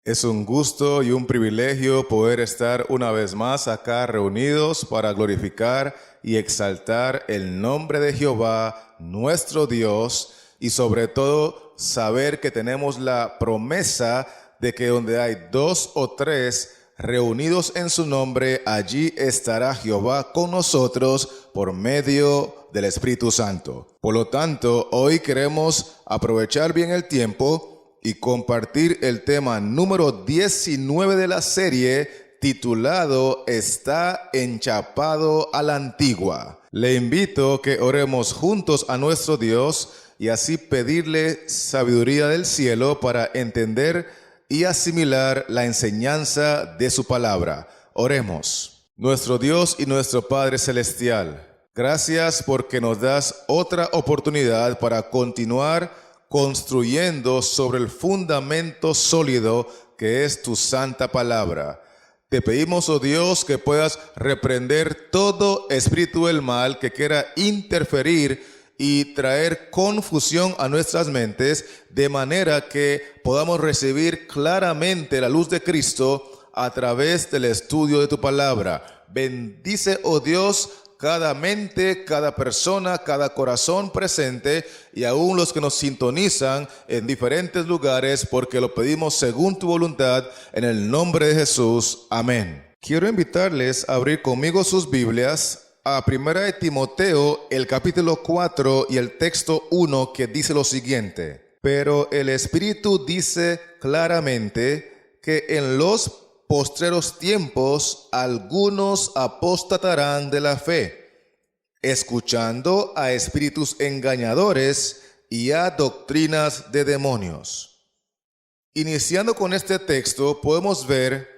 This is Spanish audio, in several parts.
Es un gusto y un privilegio poder estar una vez más acá reunidos para glorificar y exaltar el nombre de Jehová, nuestro Dios, y sobre todo saber que tenemos la promesa de que donde hay 2 o 3 reunidos en su nombre, allí estará Jehová con nosotros por medio del Espíritu Santo. Por lo tanto, hoy queremos aprovechar bien el tiempo y compartir el tema número 19 de la serie titulado Está enchapado a la antigua. Le invito que oremos juntos a nuestro Dios y así pedirle sabiduría del cielo para entender y asimilar la enseñanza de su palabra. Oremos. Nuestro Dios y nuestro Padre Celestial, gracias porque nos das otra oportunidad para continuar construyendo sobre el fundamento sólido que es tu santa palabra. Te pedimos, oh Dios, que puedas reprender todo espíritu del mal que quiera interferir y traer confusión a nuestras mentes, de manera que podamos recibir claramente la luz de Cristo a través del estudio de tu palabra. Bendice, oh Dios, cada mente, cada persona, cada corazón presente y aún los que nos sintonizan en diferentes lugares, porque lo pedimos según tu voluntad, en el nombre de Jesús. Amén. Quiero invitarles a abrir conmigo sus Biblias a 1 de Timoteo, el capítulo 4 y el texto 1, que dice lo siguiente: Pero el Espíritu dice claramente que en los postreros tiempos algunos apostatarán de la fe, escuchando a espíritus engañadores y a doctrinas de demonios. Iniciando con este texto, podemos ver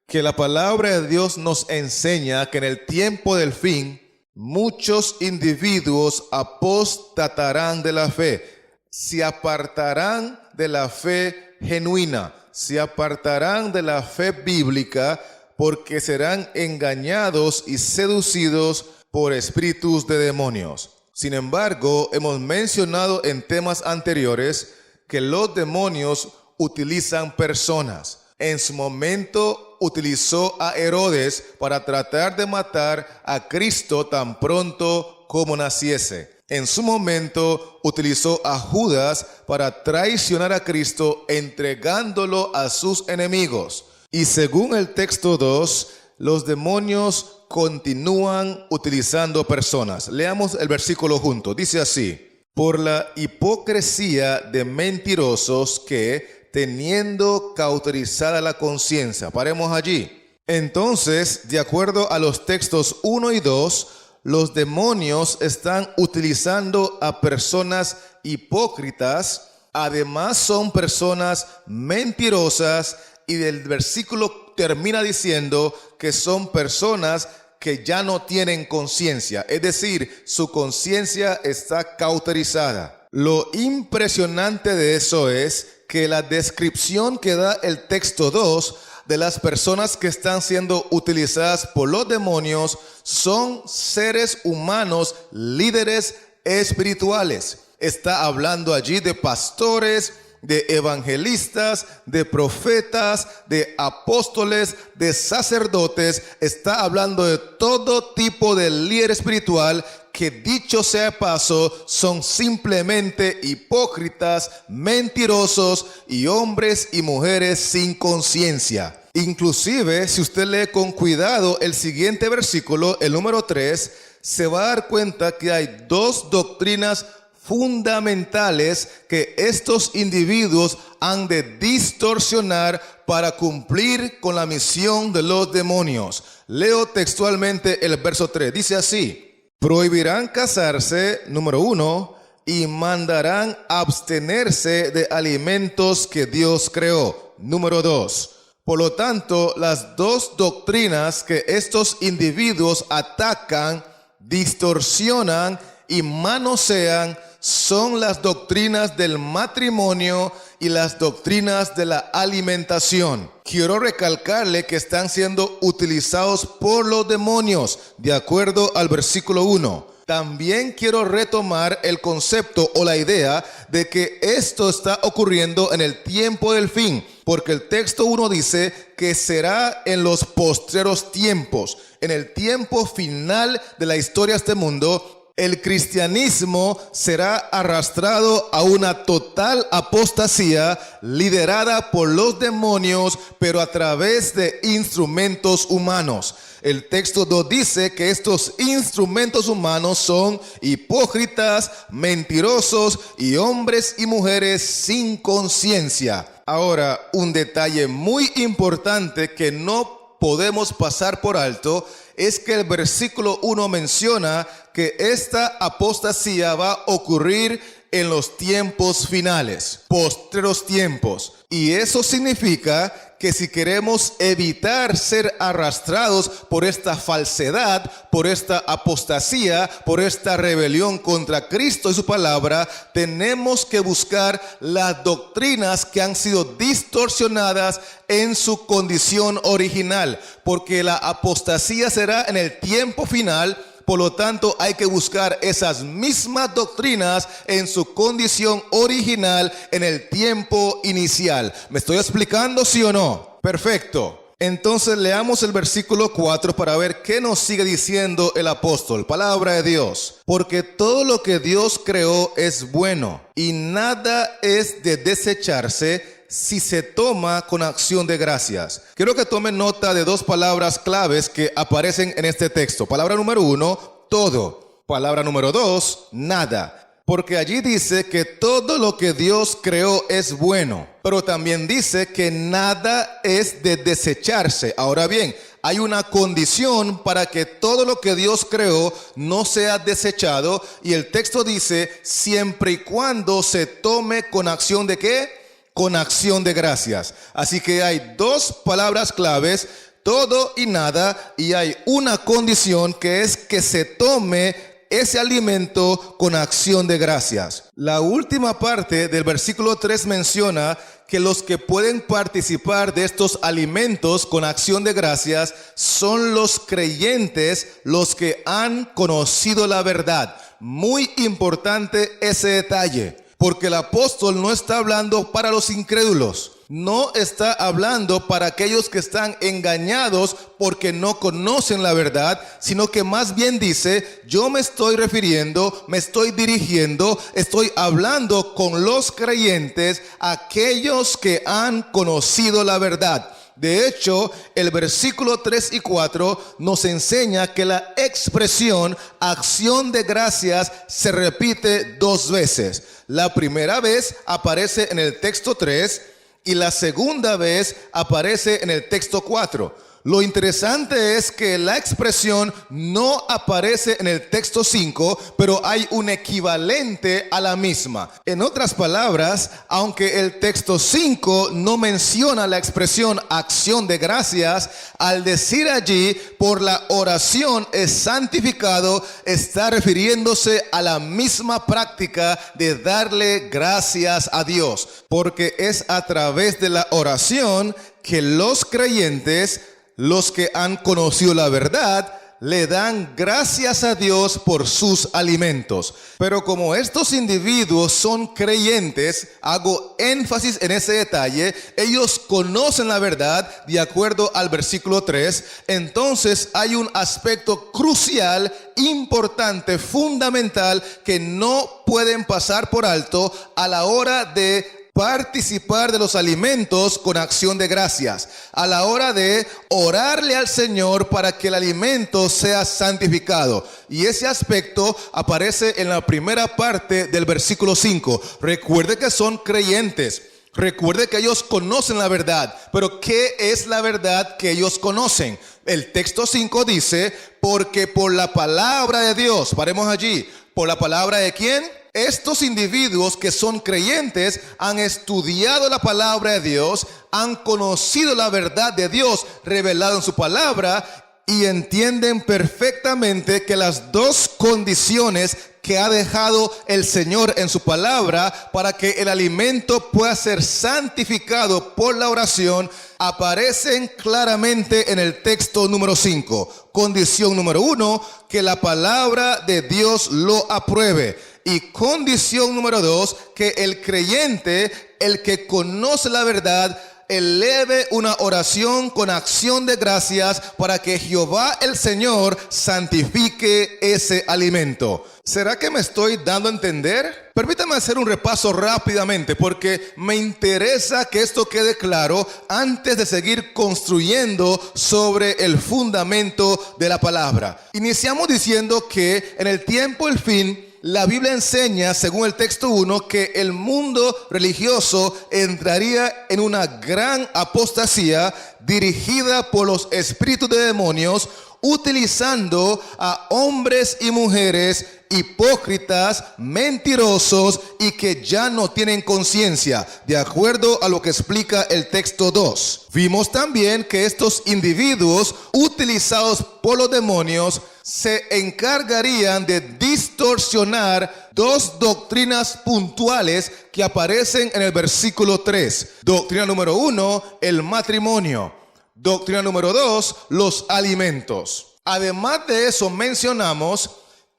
que la palabra de Dios nos enseña que en el tiempo del fin, muchos individuos apostatarán de la fe, se apartarán de la fe genuina, se apartarán de la fe bíblica, porque serán engañados y seducidos por espíritus de demonios. Sin embargo, hemos mencionado en temas anteriores que los demonios utilizan personas. En su momento utilizó a Herodes para tratar de matar a Cristo tan pronto como naciese. En su momento utilizó a Judas para traicionar a Cristo, entregándolo a sus enemigos. Y según el texto 2, los demonios continúan utilizando personas. Leamos el versículo juntos. Dice así: por la hipocresía de mentirosos que, teniendo cauterizada la conciencia. Paremos allí. Entonces, de acuerdo a los textos 1 y 2, los demonios están utilizando a personas hipócritas, además son personas mentirosas, y el versículo termina diciendo que son personas que ya no tienen conciencia, es decir, su conciencia está cauterizada. Lo impresionante de eso es que la descripción que da el texto 2 de las personas que están siendo utilizadas por los demonios son seres humanos, líderes espirituales. Está hablando allí de pastores, de evangelistas, de profetas, de apóstoles, de sacerdotes. Está hablando de todo tipo de líder espiritual que, dicho sea de paso, son simplemente hipócritas, mentirosos y hombres y mujeres sin conciencia. Inclusive, si usted lee con cuidado el siguiente versículo, el número 3, se va a dar cuenta que hay 2 doctrinas fundamentales que estos individuos han de distorsionar para cumplir con la misión de los demonios. Leo textualmente el verso 3, dice así: prohibirán casarse, número 1, y mandarán abstenerse de alimentos que Dios creó, número 2. Por lo tanto, las 2 doctrinas que estos individuos atacan, distorsionan y manosean son las doctrinas del matrimonio y las doctrinas de la alimentación. Quiero recalcarle que están siendo utilizados por los demonios, de acuerdo al versículo 1. También quiero retomar el concepto o la idea de que esto está ocurriendo en el tiempo del fin. porque el texto 1 dice que será en los postreros tiempos, en el tiempo final de la historia de este mundo. El cristianismo será arrastrado a una total apostasía liderada por los demonios, pero a través de instrumentos humanos. El texto 2 dice que estos instrumentos humanos son hipócritas, mentirosos y hombres y mujeres sin conciencia. Ahora, un detalle muy importante que no podemos pasar por alto es que el versículo 1 menciona que esta apostasía va a ocurrir en los tiempos finales, postreros tiempos. Y eso significa que si queremos evitar ser arrastrados por esta falsedad, por esta apostasía, por esta rebelión contra Cristo y su palabra, tenemos que buscar las doctrinas que han sido distorsionadas en su condición original, porque la apostasía será en el tiempo final. Por lo tanto, hay que buscar esas mismas doctrinas en su condición original en el tiempo inicial. ¿Me estoy explicando, sí o no? Perfecto. Entonces leamos el versículo 4 para ver qué nos sigue diciendo el apóstol. Palabra de Dios. Porque todo lo que Dios creó es bueno y nada es de desecharse si se toma con acción de gracias. Quiero que tomen nota de dos palabras claves que aparecen en este texto. Palabra número 1, todo. Palabra número 2, nada. Porque allí dice que todo lo que Dios creó es bueno, pero también dice que nada es de desecharse. Ahora bien, hay una condición para que todo lo que Dios creó no sea desechado, y el texto dice siempre y cuando se tome con acción de ¿qué? Con acción de gracias. Así que hay dos palabras claves, todo y nada, y hay una condición que es que se tome ese alimento con acción de gracias. La última parte del versículo 3 menciona que los que pueden participar de estos alimentos con acción de gracias son los creyentes, los que han conocido la verdad. Muy importante ese detalle. Porque el apóstol no está hablando para los incrédulos, no está hablando para aquellos que están engañados porque no conocen la verdad, sino que más bien dice, yo me estoy refiriendo, me estoy dirigiendo, estoy hablando con los creyentes, aquellos que han conocido la verdad. De hecho, el versículo 3 y 4 nos enseña que la expresión acción de gracias se repite dos veces. La primera vez aparece en el texto 3 y la segunda vez aparece en el texto 4. Lo interesante es que la expresión no aparece en el texto 5, pero hay un equivalente a la misma. En otras palabras, aunque el texto 5 no menciona la expresión acción de gracias, al decir allí por la oración es santificado, está refiriéndose a la misma práctica de darle gracias a Dios, porque es a través de la oración que los creyentes, los que han conocido la verdad, le dan gracias a Dios por sus alimentos. Pero como estos individuos son creyentes, hago énfasis en ese detalle, ellos conocen la verdad de acuerdo al versículo 3, entonces hay un aspecto crucial, importante, fundamental, que no pueden pasar por alto a la hora de participar de los alimentos con acción de gracias, a la hora de orarle al Señor para que el alimento sea santificado. Y ese aspecto aparece en la primera parte del versículo 5. Recuerde que son creyentes. Recuerde que ellos conocen la verdad. Pero ¿qué es la verdad que ellos conocen? El texto 5 dice, porque por la palabra de Dios, paremos allí, ¿por la palabra de quién? Estos individuos que son creyentes han estudiado la palabra de Dios, han conocido la verdad de Dios revelada en su palabra y entienden perfectamente que las dos condiciones que ha dejado el Señor en su palabra para que el alimento pueda ser santificado por la oración aparecen claramente en el texto número 5. Condición número 1, que la palabra de Dios lo apruebe. Y condición número 2, que el creyente, el que conoce la verdad, eleve una oración con acción de gracias para que Jehová el Señor santifique ese alimento. ¿Será que me estoy dando a entender? Permítame hacer un repaso rápidamente porque me interesa que esto quede claro antes de seguir construyendo sobre el fundamento de la palabra. Iniciamos diciendo que en el tiempo del fin, la Biblia enseña, según el texto 1, que el mundo religioso entraría en una gran apostasía dirigida por los espíritus de demonios, utilizando a hombres y mujeres hipócritas, mentirosos y que ya no tienen conciencia, de acuerdo a lo que explica el texto 2. Vimos también que estos individuos utilizados por los demonios se encargarían de distorsionar dos doctrinas puntuales que aparecen en el versículo 3. Doctrina número 1, el matrimonio. Doctrina número 2, los alimentos. Además de eso, mencionamos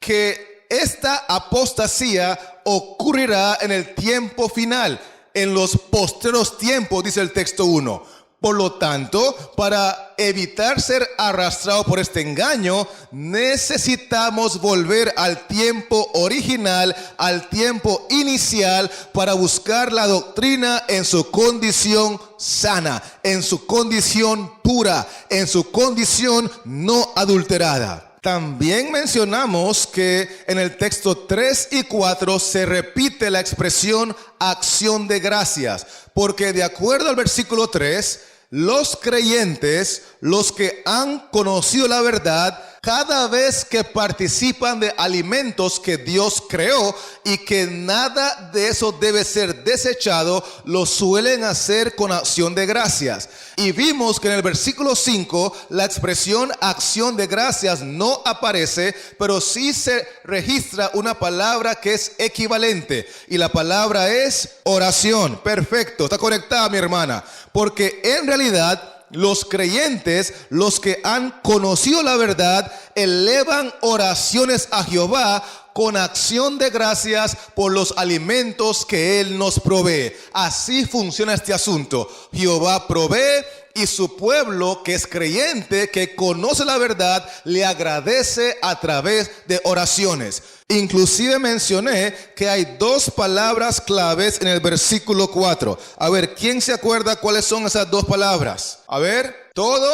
que esta apostasía ocurrirá en el tiempo final, en los postreros tiempos, dice el texto 1. Por lo tanto, para evitar ser arrastrados por este engaño, necesitamos volver al tiempo original, al tiempo inicial, para buscar la doctrina en su condición sana, en su condición pura, en su condición no adulterada. También mencionamos que en el texto 3 y 4 se repite la expresión acción de gracias, porque de acuerdo al versículo 3, los creyentes, los que han conocido la verdad, cada vez que participan de alimentos que Dios creó y que nada de eso debe ser desechado, lo suelen hacer con acción de gracias. Y vimos que en el versículo 5 la expresión acción de gracias no aparece, pero sí se registra una palabra que es equivalente. Y la palabra es oración. Perfecto, está conectada mi hermana. Porque en realidad los creyentes, los que han conocido la verdad, elevan oraciones a Jehová con acción de gracias por los alimentos que Él nos provee. Así funciona este asunto. Jehová provee y su pueblo, que es creyente, que conoce la verdad, le agradece a través de oraciones. Inclusive mencioné que hay dos palabras claves en el versículo 4. A ver, ¿quién se acuerda cuáles son esas dos palabras? A ver, todo,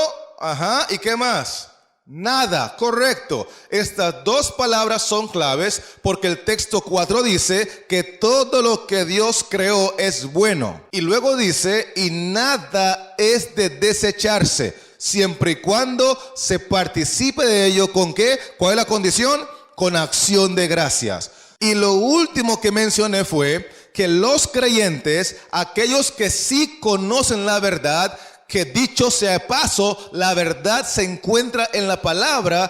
¿y qué más? Nada, correcto. Estas dos palabras son claves porque el texto 4 dice que todo lo que Dios creó es bueno. Y luego dice, y nada es de desecharse, siempre y cuando se participe de ello. ¿Con qué? ¿Cuál es la condición? Con acción de gracias. Y lo último que mencioné fue que los creyentes, aquellos que sí conocen la verdad, que dicho sea de paso, la verdad se encuentra en la palabra,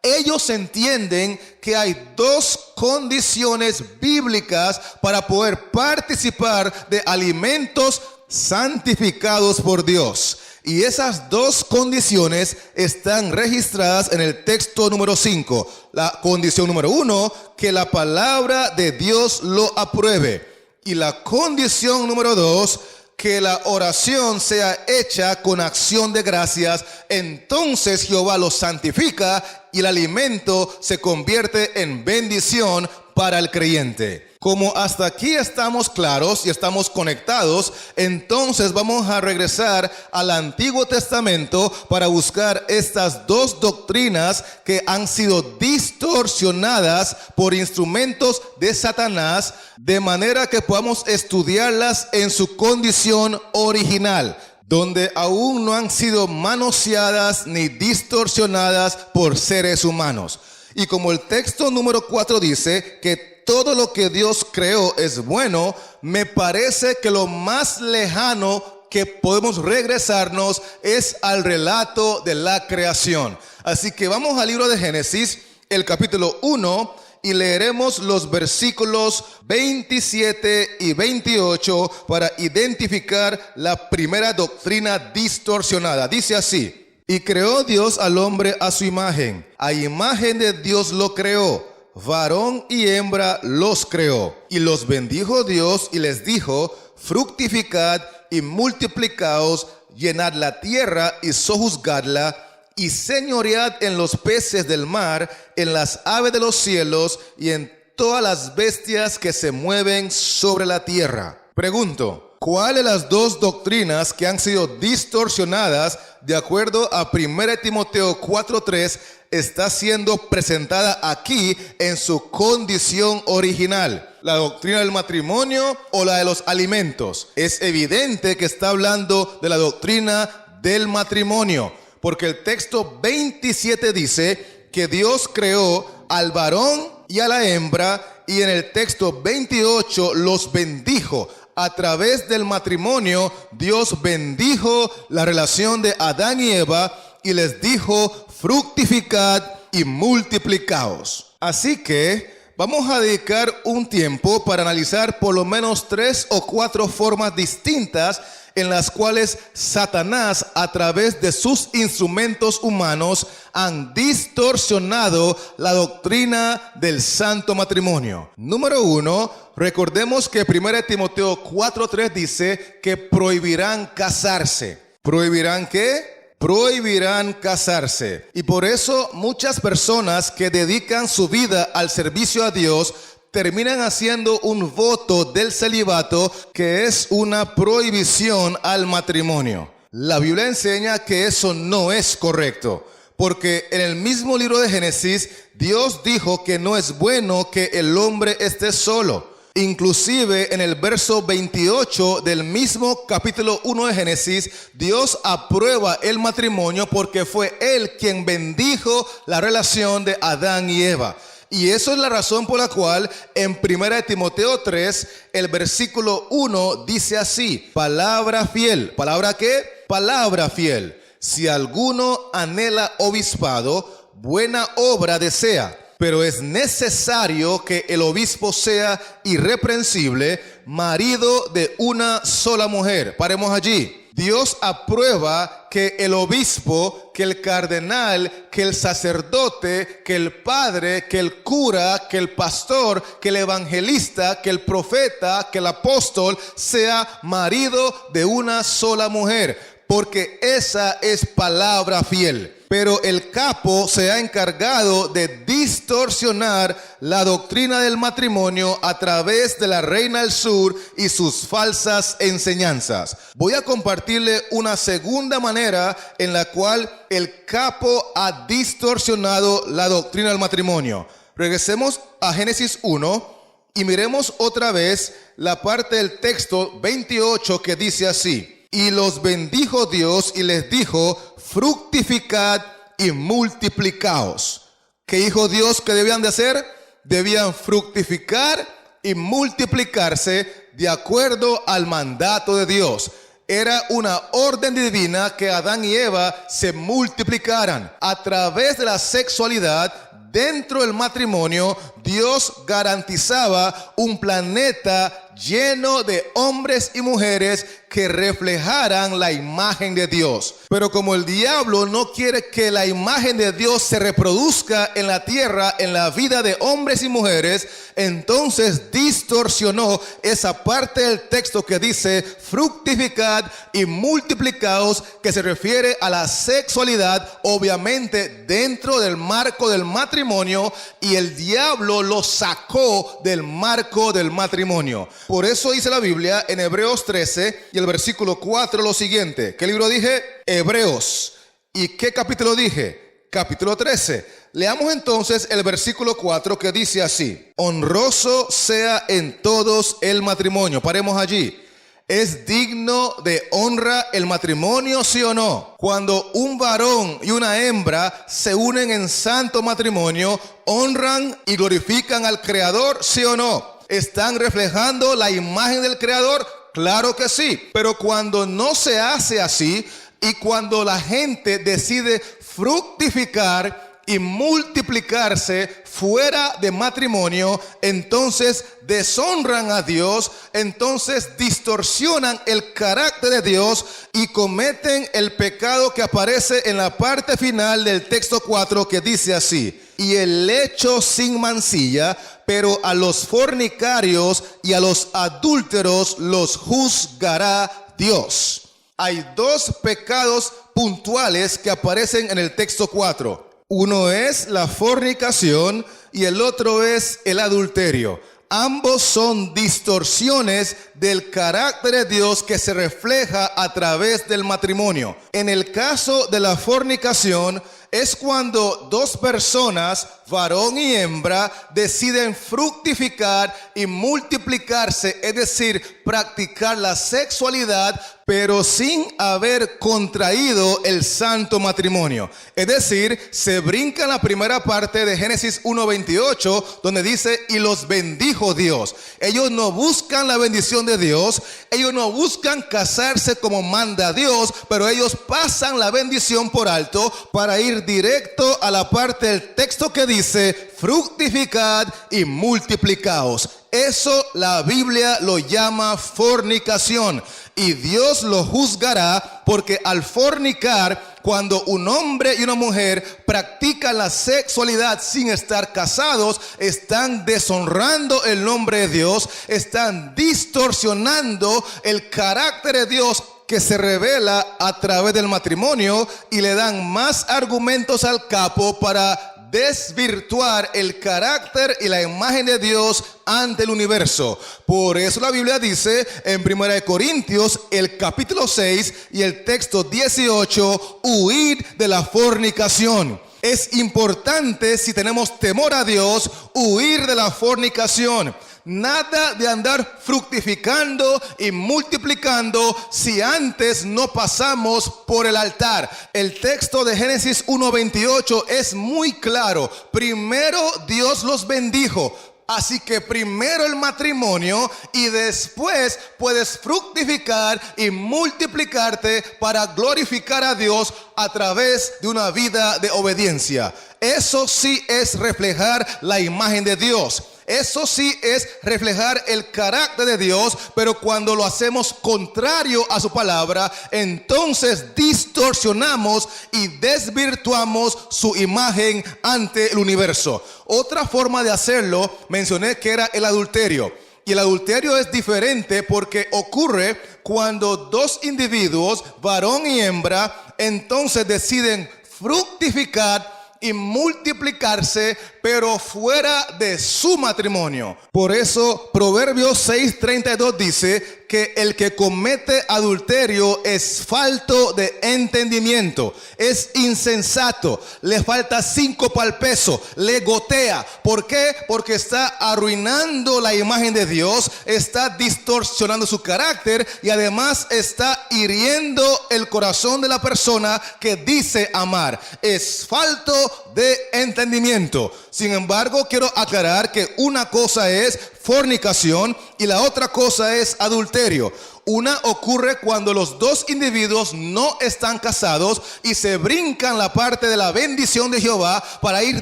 ellos entienden que hay dos condiciones bíblicas para poder participar de alimentos santificados por Dios. Y esas dos condiciones están registradas en el texto número 5. La condición número 1, que la palabra de Dios lo apruebe. Y la condición número 2, que la oración sea hecha con acción de gracias. Entonces Jehová lo santifica y el alimento se convierte en bendición para el creyente. Como hasta aquí estamos claros y estamos conectados, entonces vamos a regresar al Antiguo Testamento para buscar estas dos doctrinas que han sido distorsionadas por instrumentos de Satanás, de manera que podamos estudiarlas en su condición original, donde aún no han sido manoseadas ni distorsionadas por seres humanos. Y como el texto número 4 dice que todo lo que Dios creó es bueno, me parece que lo más lejano que podemos regresarnos es al relato de la creación. Así que vamos al libro de Génesis, el capítulo 1, y leeremos los versículos 27 y 28 para identificar la primera doctrina distorsionada. Dice así: y creó Dios al hombre a su imagen, a imagen de Dios lo creó. Varón y hembra los creó, y los bendijo Dios y les dijo: fructificad y multiplicaos, llenad la tierra y sojuzgadla, y señoread en los peces del mar, en las aves de los cielos y en todas las bestias que se mueven sobre la tierra. Pregunto, ¿cuál de las dos doctrinas que han sido distorsionadas de acuerdo a 1 Timoteo 4:3 está siendo presentada aquí en su condición original? ¿La doctrina del matrimonio o la de los alimentos? Es evidente que está hablando de la doctrina del matrimonio, porque el texto 27 dice que Dios creó al varón y a la hembra, y en el texto 28 los bendijo. A través del matrimonio, Dios bendijo la relación de Adán y Eva y les dijo: fructificad y multiplicaos. Así que vamos a dedicar un tiempo para analizar por lo menos 3 o 4 formas distintas en las cuales Satanás, a través de sus instrumentos humanos, han distorsionado la doctrina del santo matrimonio. Número 1, recordemos que 1 Timoteo 4:3 dice que prohibirán casarse. ¿Prohibirán qué? Prohibirán casarse. Y por eso muchas personas que dedican su vida al servicio a Dios terminan haciendo un voto del celibato, que es una prohibición al matrimonio. La Biblia enseña que eso no es correcto, porque en el mismo libro de Génesis, Dios dijo que no es bueno que el hombre esté solo. Inclusive en el verso 28 del mismo capítulo 1 de Génesis, Dios aprueba el matrimonio porque fue Él quien bendijo la relación de Adán y Eva. Y eso es la razón por la cual en 1 Timoteo 3, el versículo 1 dice así: palabra fiel. ¿Palabra qué? Palabra fiel. Si alguno anhela obispado, buena obra desea. Pero es necesario que el obispo sea irreprensible, marido de una sola mujer. Paremos allí. Dios aprueba que el obispo, que el cardenal, que el sacerdote, que el padre, que el cura, que el pastor, que el evangelista, que el profeta, que el apóstol sea marido de una sola mujer, porque esa es palabra fiel. Pero el capo se ha encargado de distorsionar la doctrina del matrimonio a través de la Reina del Sur y sus falsas enseñanzas. Voy a compartirle una segunda manera en la cual el capo ha distorsionado la doctrina del matrimonio. Regresemos a Génesis 1 y miremos otra vez la parte del texto 28 que dice así: y los bendijo Dios y les dijo: fructificad y multiplicaos. ¿Qué dijo Dios que debían de hacer? Debían fructificar y multiplicarse de acuerdo al mandato de Dios. Era una orden divina que Adán y Eva se multiplicaran. A través de la sexualidad, dentro del matrimonio, Dios garantizaba un planeta lleno de hombres y mujeres que reflejaran la imagen de Dios. Pero como el diablo no quiere que la imagen de Dios se reproduzca en la tierra, en la vida de hombres y mujeres, entonces distorsionó esa parte del texto que dice: fructificad y multiplicaos, que se refiere a la sexualidad, obviamente dentro del marco del matrimonio, y el diablo lo sacó del marco del matrimonio. Por eso dice la Biblia en Hebreos 13 y el versículo 4 lo siguiente. ¿Qué libro dije? Hebreos. ¿Y qué capítulo dije? Capítulo 13. Leamos entonces el versículo 4 que dice así: honroso sea en todos el matrimonio. Paremos allí. ¿Es digno de honra el matrimonio, sí o no? Cuando un varón y una hembra se unen en santo matrimonio, ¿honran y glorifican al Creador, sí o no? ¿Están reflejando la imagen del Creador? Claro que sí. Pero cuando no se hace así, y cuando la gente decide fructificar y multiplicarse fuera de matrimonio, entonces deshonran a Dios, entonces distorsionan el carácter de Dios y cometen el pecado que aparece en la parte final del texto 4, que dice así: y el lecho sin mancilla, pero a los fornicarios y a los adúlteros los juzgará Dios. Hay dos pecados puntuales que aparecen en el texto 4. Uno es la fornicación y el otro es el adulterio. Ambos son distorsiones del carácter de Dios que se refleja a través del matrimonio. En el caso de la fornicación, es cuando dos personas, varón y hembra, deciden fructificar y multiplicarse, es decir, practicar la sexualidad, pero sin haber contraído el santo matrimonio. Es decir, se brinca la primera parte de Génesis 1:28, donde dice, y los bendijo Dios. Ellos no buscan la bendición de Dios, ellos no buscan casarse como manda Dios, pero ellos pasan la bendición por alto para ir directo a la parte del texto que dice, fructificad y multiplicaos. Eso la Biblia lo llama fornicación y Dios lo juzgará, porque al fornicar, cuando un hombre y una mujer practican la sexualidad sin estar casados, están deshonrando el nombre de Dios, están distorsionando el carácter de Dios que se revela a través del matrimonio, y le dan más argumentos al capo para desvirtuar el carácter y la imagen de Dios ante el universo. Por eso la Biblia dice en 1 Corintios, el capítulo 6 y el texto 18, huid de la fornicación. Es importante, si tenemos temor a Dios, huir de la fornicación. Nada de andar fructificando y multiplicando si antes no pasamos por el altar. El texto de Génesis 1:28 es muy claro. Primero Dios los bendijo. Así que primero el matrimonio y después puedes fructificar y multiplicarte para glorificar a Dios a través de una vida de obediencia. Eso sí es reflejar la imagen de Dios. Eso sí es reflejar el carácter de Dios, pero cuando lo hacemos contrario a su palabra, entonces distorsionamos y desvirtuamos su imagen ante el universo. Otra forma de hacerlo, mencioné que era el adulterio. Y el adulterio es diferente porque ocurre cuando dos individuos, varón y hembra, entonces deciden fructificar y multiplicarse, pero fuera de su matrimonio. Por eso Proverbios 6:32 dice que el que comete adulterio es falto de entendimiento, es insensato, le falta 5 para el peso, le gotea. ¿Por qué? Porque está arruinando la imagen de Dios, está distorsionando su carácter y además está hiriendo el corazón de la persona que dice amar. Es falto de entendimiento. Sin embargo, quiero aclarar que una cosa es fornicación y la otra cosa es adulterio. Una ocurre cuando los dos individuos no están casados y se brincan la parte de la bendición de Jehová para ir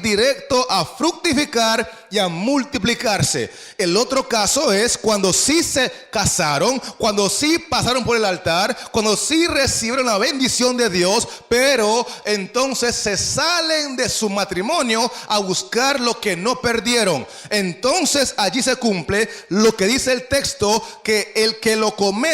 directo a fructificar y a multiplicarse. El otro caso es cuando sí se casaron, cuando sí pasaron por el altar, cuando sí recibieron la bendición de Dios, pero entonces se salen de su matrimonio a buscar lo que no perdieron. Entonces allí se cumple lo que dice el texto, que el que lo comete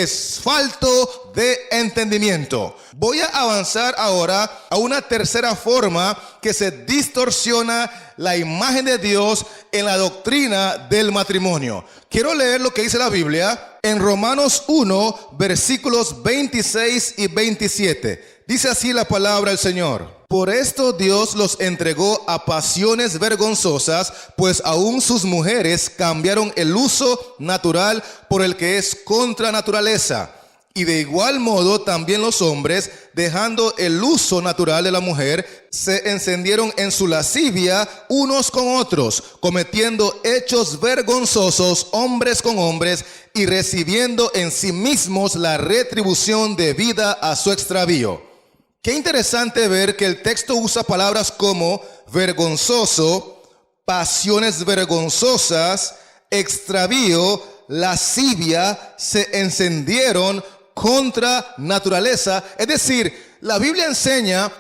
es falto de entendimiento. Voy a avanzar ahora a una tercera forma que se distorsiona la imagen de Dios en la doctrina del matrimonio. Quiero leer lo que dice la Biblia en Romanos 1, versículos 26 y 27. Dice así la palabra del Señor. Por esto Dios los entregó a pasiones vergonzosas, pues aún sus mujeres cambiaron el uso natural por el que es contra naturaleza. Y de igual modo también los hombres, dejando el uso natural de la mujer, se encendieron en su lascivia unos con otros, cometiendo hechos vergonzosos hombres con hombres y recibiendo en sí mismos la retribución debida a su extravío. Qué interesante ver que el texto usa palabras como vergonzoso, pasiones vergonzosas, extravío, lascivia, se encendieron contra naturaleza. Es decir, la Biblia enseña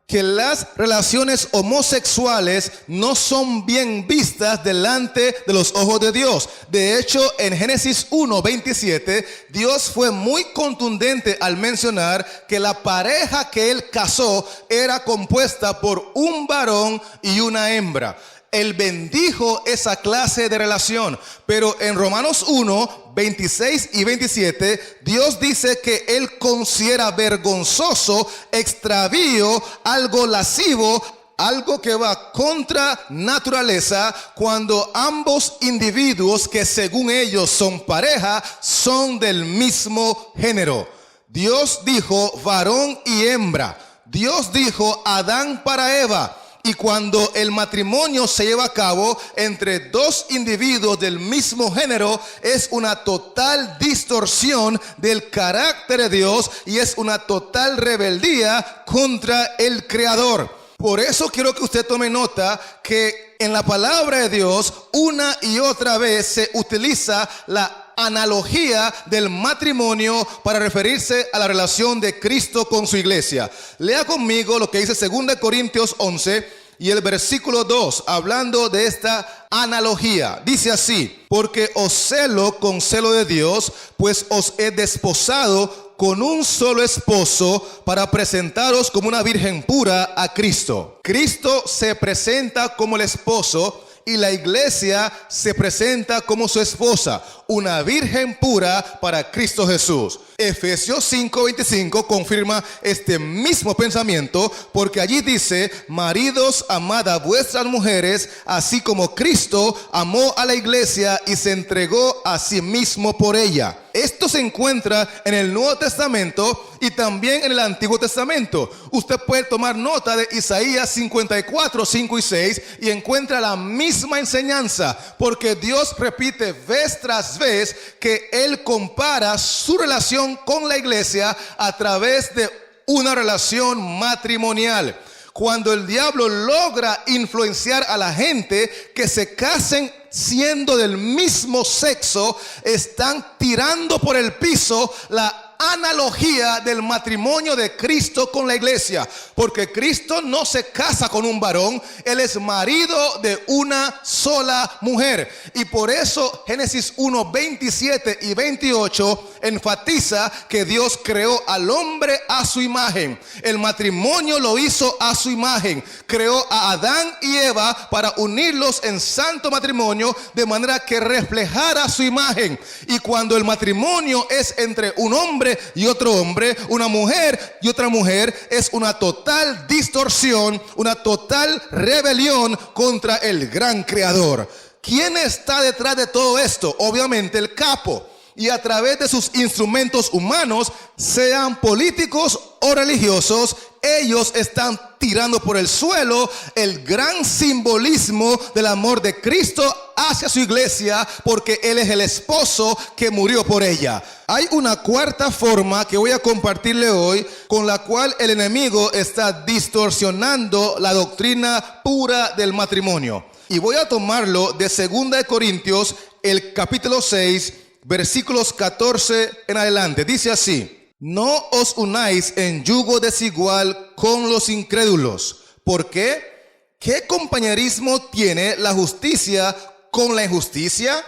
que las relaciones homosexuales no son bien vistas delante de los ojos de Dios. De hecho, en Génesis 1:27, Dios fue muy contundente al mencionar que la pareja que él casó era compuesta por un varón y una hembra. Él bendijo esa clase de relación, pero en Romanos 1:26 y 27, Dios dice que Él considera vergonzoso, extravío, algo lascivo, algo que va contra naturaleza, cuando ambos individuos que según ellos son pareja, son del mismo género. Dios dijo varón y hembra. Dios dijo Adán para Eva. Y cuando el matrimonio se lleva a cabo entre dos individuos del mismo género, es una total distorsión del carácter de Dios y es una total rebeldía contra el Creador. Por eso quiero que usted tome nota que en la palabra de Dios una y otra vez se utiliza la analogía del matrimonio para referirse a la relación de Cristo con su iglesia. Lea conmigo lo que dice 2 Corintios 11 y el versículo 2, hablando de esta analogía. Dice así: porque os celo con celo de Dios, pues os he desposado con un solo esposo para presentaros como una virgen pura a Cristo. Cristo se presenta como el esposo y la iglesia se presenta como su esposa, una virgen pura para Cristo Jesús. Efesios 5:25 confirma este mismo pensamiento, porque allí dice: maridos, amad a vuestras mujeres, así como Cristo amó a la iglesia y se entregó a sí mismo por ella. Esto se encuentra en el Nuevo Testamento y también en el Antiguo Testamento. Usted puede tomar nota de Isaías 54, 5 y 6 y encuentra la misma enseñanza, porque Dios repite vez tras vez que Él compara su relación con la iglesia a través de una relación matrimonial. Cuando el diablo logra influenciar a la gente que se casen siendo del mismo sexo, están tirando por el piso la analogía del matrimonio de Cristo con la iglesia, porque Cristo no se casa con un varón, Él es marido de una sola mujer, y por eso Génesis 1:27 y 28 enfatiza que Dios creó al hombre a su imagen. El matrimonio lo hizo a su imagen, creó a Adán y Eva para unirlos en santo matrimonio, de manera que reflejara su imagen. Y cuando el matrimonio es entre un hombre y otro hombre, una mujer y otra mujer, es una total distorsión, una total rebelión contra el gran Creador. ¿Quién está detrás de todo esto? Obviamente el capo. Y a través de sus instrumentos humanos, sean políticos o religiosos, ellos están tirando por el suelo el gran simbolismo del amor de Cristo hacia su iglesia, porque Él es el esposo que murió por ella. Hay una cuarta forma que voy a compartirle hoy, con la cual el enemigo está distorsionando la doctrina pura del matrimonio. Y voy a tomarlo de 2 Corintios, el capítulo 6, versículos 14 en adelante. Dice así: no os unáis en yugo desigual con los incrédulos. ¿Por qué? ¿Qué compañerismo tiene la justicia con la injusticia?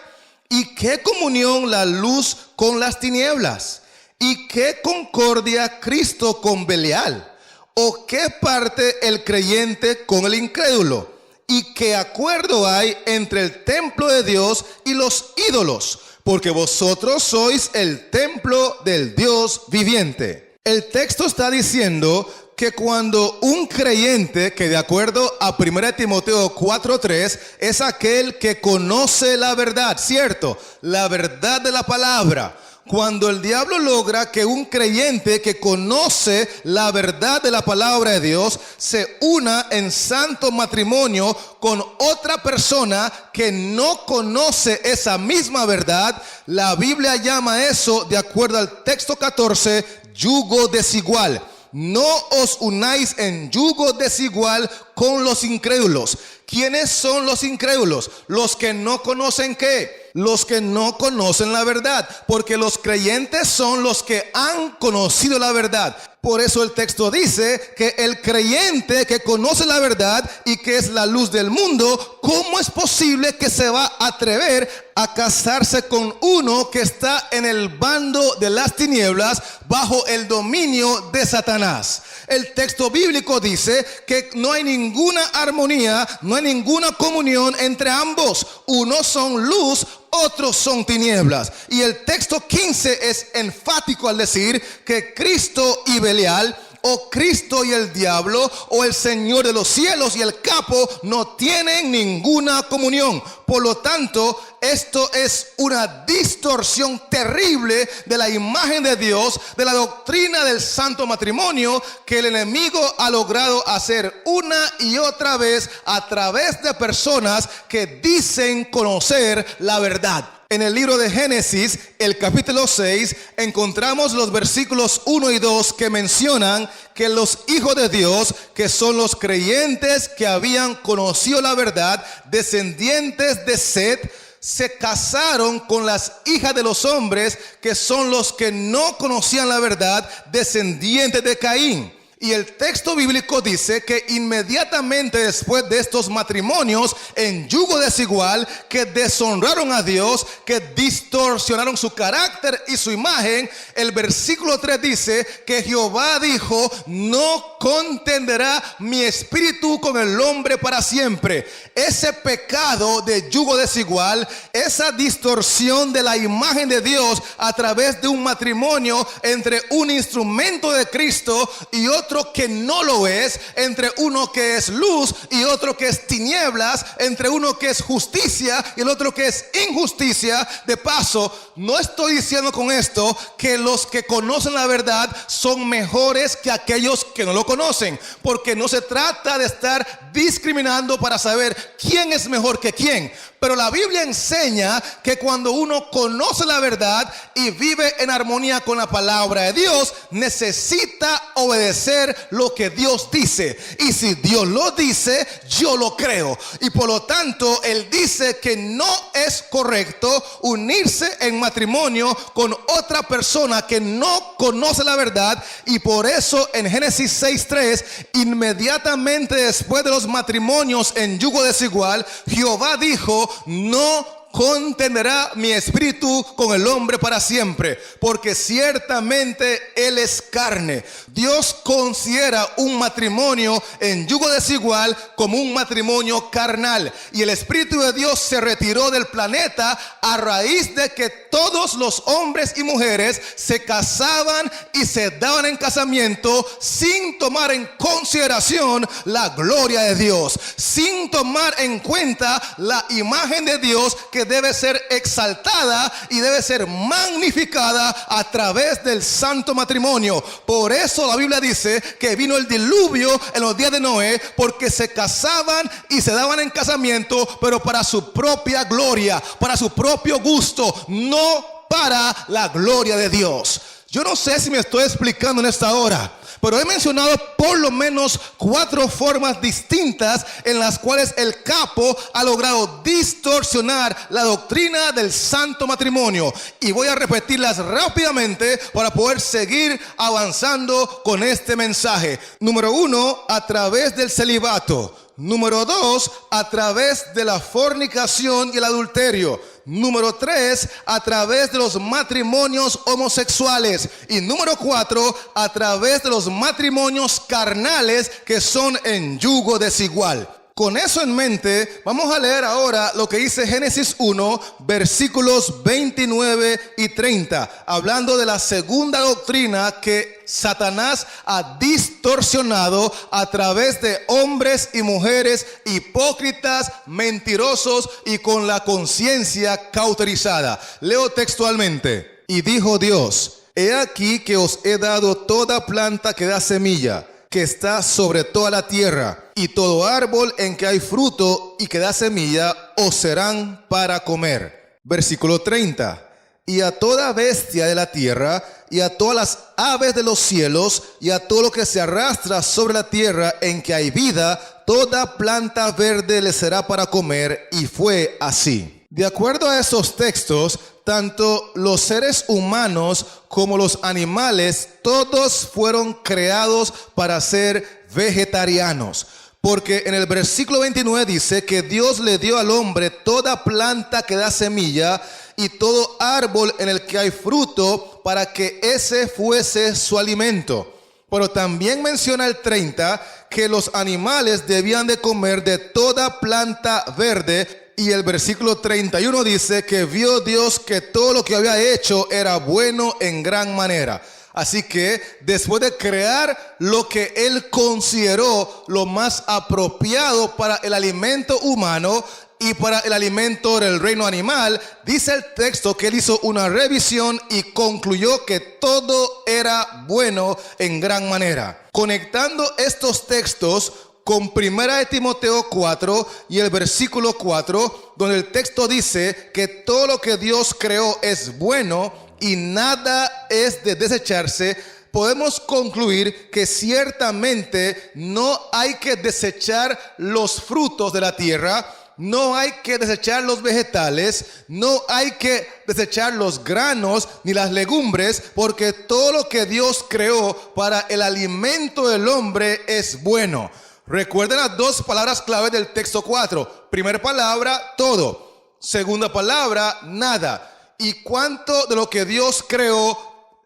¿Y qué comunión la luz con las tinieblas? ¿Y qué concordia Cristo con Belial? ¿O qué parte el creyente con el incrédulo? ¿Y qué acuerdo hay entre el templo de Dios y los ídolos? Porque vosotros sois el templo del Dios viviente. El texto está diciendo que cuando un creyente, que de acuerdo a 1 Timoteo 4:3, es aquel que conoce la verdad, ¿cierto? La verdad de la palabra. Cuando el diablo logra que un creyente que conoce la verdad de la palabra de Dios se una en santo matrimonio con otra persona que no conoce esa misma verdad, la Biblia llama eso, de acuerdo al texto 14, yugo desigual. No os unáis en yugo desigual con los incrédulos. ¿Quiénes son los incrédulos? Los que no conocen ¿qué? los que no conocen la verdad, porque los creyentes son los que han conocido la verdad. Por eso el texto dice que el creyente que conoce la verdad y que es la luz del mundo, ¿cómo es posible que se va a atrever a casarse con uno que está en el bando de las tinieblas bajo el dominio de Satanás? El texto bíblico dice que no hay ninguna armonía, no hay ninguna comunión entre ambos. Unos son luz, otros son tinieblas. Y el texto 15 es enfático al decir que Cristo y Belial, o Cristo y el diablo, o el Señor de los cielos y el capo, no tienen ninguna comunión. Por lo tanto, esto es una distorsión terrible de la imagen de Dios, de la doctrina del santo matrimonio, que el enemigo ha logrado hacer una y otra vez a través de personas que dicen conocer la verdad. En el libro de Génesis, el capítulo 6, encontramos los versículos 1 y 2 que mencionan que los hijos de Dios, que son los creyentes que habían conocido la verdad, descendientes de Set, se casaron con las hijas de los hombres, que son los que no conocían la verdad, descendientes de Caín. Y el texto bíblico dice que inmediatamente después de estos matrimonios en yugo desigual, que deshonraron a Dios, que distorsionaron su carácter y su imagen, el versículo 3 dice que Jehová dijo: no contenderá mi espíritu con el hombre para siempre. Ese pecado de yugo desigual, esa distorsión de la imagen de Dios a través de un matrimonio entre un instrumento de Cristo y otro que no lo es, entre uno que es luz y otro que es tinieblas, entre uno que es justicia y el otro que es injusticia. De paso, no estoy diciendo con esto que los que conocen la verdad son mejores que aquellos que no lo conocen, porque no se trata de estar discriminando para saber quién es mejor que quién. Pero la Biblia enseña que cuando uno conoce la verdad y vive en armonía con la palabra de Dios, necesita obedecer lo que Dios dice. Y si Dios lo dice, yo lo creo. Y por lo tanto, Él dice que no es correcto unirse en matrimonio con otra persona que no conoce la verdad. Y por eso en Génesis 6:3, inmediatamente después de los matrimonios en yugo desigual, Jehová dijo: no contenderá mi espíritu con el hombre para siempre, porque ciertamente él es carne. Dios considera un matrimonio en yugo desigual como un matrimonio carnal, y el Espíritu de Dios se retiró del planeta a raíz de que todos los hombres y mujeres se casaban y se daban en casamiento sin tomar en consideración la gloria de Dios, sin tomar en cuenta la imagen de Dios que debe ser exaltada y debe ser magnificada a través del santo matrimonio. Por eso la Biblia dice que vino el diluvio en los días de Noé, porque se casaban y se daban en casamiento, pero para su propia gloria, para su propio gusto, no para la gloria de Dios. Yo no sé si me estoy explicando en esta hora, pero he mencionado por lo menos 4 formas distintas en las cuales el capo ha logrado distorsionar la doctrina del santo matrimonio. Y voy a repetirlas rápidamente para poder seguir avanzando con este mensaje. Número 1, a través del celibato. Número 2, a través de la fornicación y el adulterio. Número 3, a través de los matrimonios homosexuales. Y número 4, a través de los matrimonios carnales que son en yugo desigual. Con eso en mente, vamos a leer ahora lo que dice Génesis 1, versículos 29 y 30, hablando de la segunda doctrina que Satanás ha distorsionado a través de hombres y mujeres hipócritas, mentirosos y con la conciencia cauterizada. Leo textualmente: y dijo Dios: he aquí que os he dado toda planta que da semilla, que está sobre toda la tierra, y todo árbol en que hay fruto y que da semilla os serán para comer. Versículo 30. Y a toda bestia de la tierra, y a todas las aves de los cielos, y a todo lo que se arrastra sobre la tierra en que hay vida, toda planta verde le será para comer. Y fue así. De acuerdo a esos textos, tanto los seres humanos como los animales, todos fueron creados para ser vegetarianos. Porque en el versículo 29 dice que Dios le dio al hombre toda planta que da semilla y todo árbol en el que hay fruto para que ese fuese su alimento. Pero también menciona el 30 que los animales debían de comer de toda planta verde. Y el versículo 31 dice que vio Dios que todo lo que había hecho era bueno en gran manera. Así que después de crear lo que él consideró lo más apropiado para el alimento humano y para el alimento del reino animal, dice el texto que él hizo una revisión y concluyó que todo era bueno en gran manera. Conectando estos textos con 1 Timoteo 4 y el versículo 4, donde el texto dice que todo lo que Dios creó es bueno y nada es de desecharse, podemos concluir que ciertamente no hay que desechar los frutos de la tierra, no hay que desechar los vegetales, no hay que desechar los granos ni las legumbres, porque todo lo que Dios creó para el alimento del hombre es bueno. Recuerden las dos palabras clave del texto 4. Primera palabra, todo. Segunda palabra, nada. ¿Y cuánto de lo que Dios creó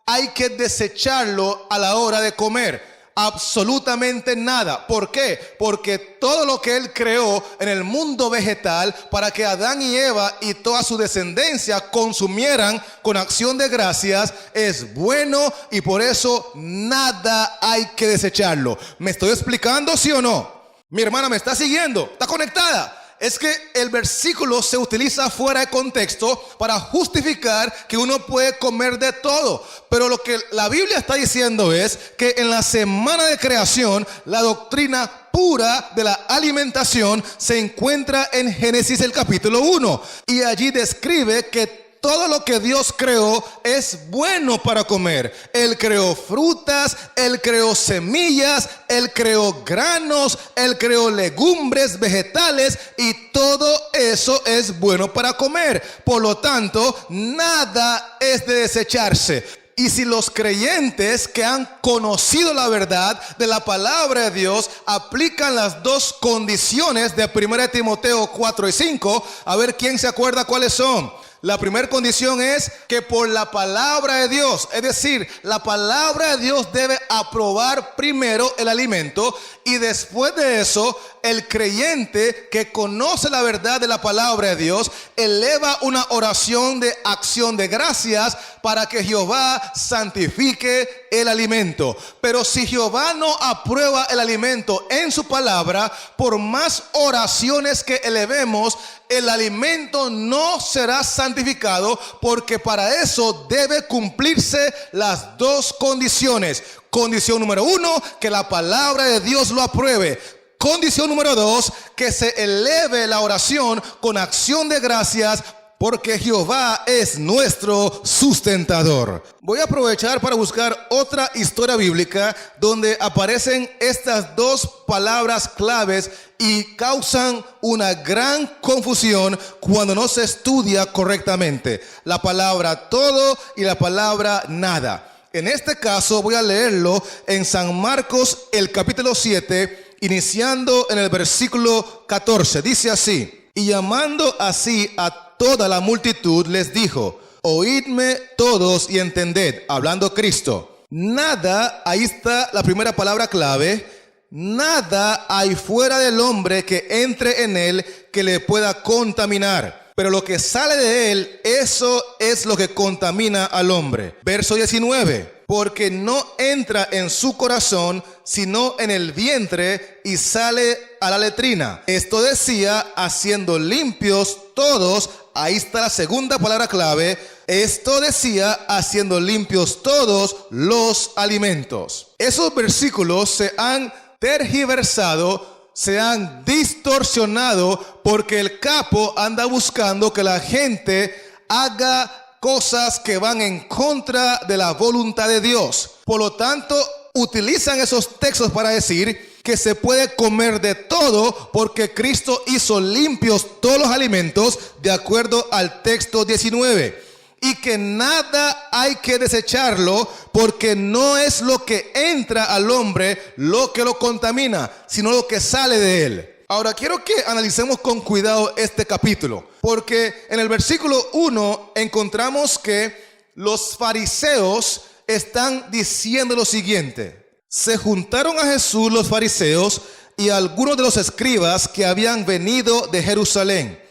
hay que desecharlo a la hora de comer? Absolutamente nada. ¿Por qué? Porque todo lo que Él creó en el mundo vegetal para que Adán y Eva y toda su descendencia consumieran con acción de gracias es bueno y por eso nada hay que desecharlo. ¿Me estoy explicando, sí o no? Mi hermana me está siguiendo, está conectada. Es que el versículo se utiliza fuera de contexto para justificar que uno puede comer de todo. Pero lo que la Biblia está diciendo es que en la semana de creación, la doctrina pura de la alimentación se encuentra en Génesis el capítulo 1. Y allí describe que todo lo que Dios creó es bueno para comer. Él creó frutas, Él creó semillas, Él creó granos, Él creó legumbres, vegetales y todo eso es bueno para comer. Por lo tanto, nada es de desecharse. Y si los creyentes que han conocido la verdad de la palabra de Dios aplican las dos condiciones de 1 Timoteo 4 y 5, a ver quién se acuerda cuáles son. La primera condición es que por la palabra de Dios, es decir, la palabra de Dios debe aprobar primero el alimento y después de eso, el creyente que conoce la verdad de la palabra de Dios eleva una oración de acción de gracias para que Jehová santifique el alimento. Pero si Jehová no aprueba el alimento en su palabra, por más oraciones que elevemos, el alimento no será santificado, porque para eso debe cumplirse las dos condiciones. Condición número 1, que la palabra de Dios lo apruebe. Condición número 2, que se eleve la oración con acción de gracias, porque Jehová es nuestro sustentador. Voy a aprovechar para buscar otra historia bíblica donde aparecen estas dos palabras claves y causan una gran confusión cuando no se estudia correctamente. La palabra todo y la palabra nada. En este caso voy a leerlo en San Marcos el capítulo 7, iniciando en el versículo 14. Dice así: y llamando así a toda la multitud les dijo: oídme todos y entended, hablando Cristo. Nada, ahí está la primera palabra clave, nada hay fuera del hombre que entre en él que le pueda contaminar. Pero lo que sale de él, eso es lo que contamina al hombre. Verso 19. Porque no entra en su corazón, sino en el vientre y sale a la letrina. Esto decía, haciendo limpios todos. Ahí está la segunda palabra clave. Esto decía, haciendo limpios todos los alimentos. Esos versículos se han tergiversado, se han distorsionado, porque el capo anda buscando que la gente haga cosas que van en contra de la voluntad de Dios. Por lo tanto, utilizan esos textos para decir que se puede comer de todo porque Cristo hizo limpios todos los alimentos de acuerdo al texto 19. Y que nada hay que desecharlo porque no es lo que entra al hombre lo que lo contamina, sino lo que sale de él. Ahora quiero que analicemos con cuidado este capítulo, porque en el versículo 1 encontramos que los fariseos están diciendo lo siguiente: se juntaron a Jesús los fariseos y algunos de los escribas que habían venido de Jerusalén,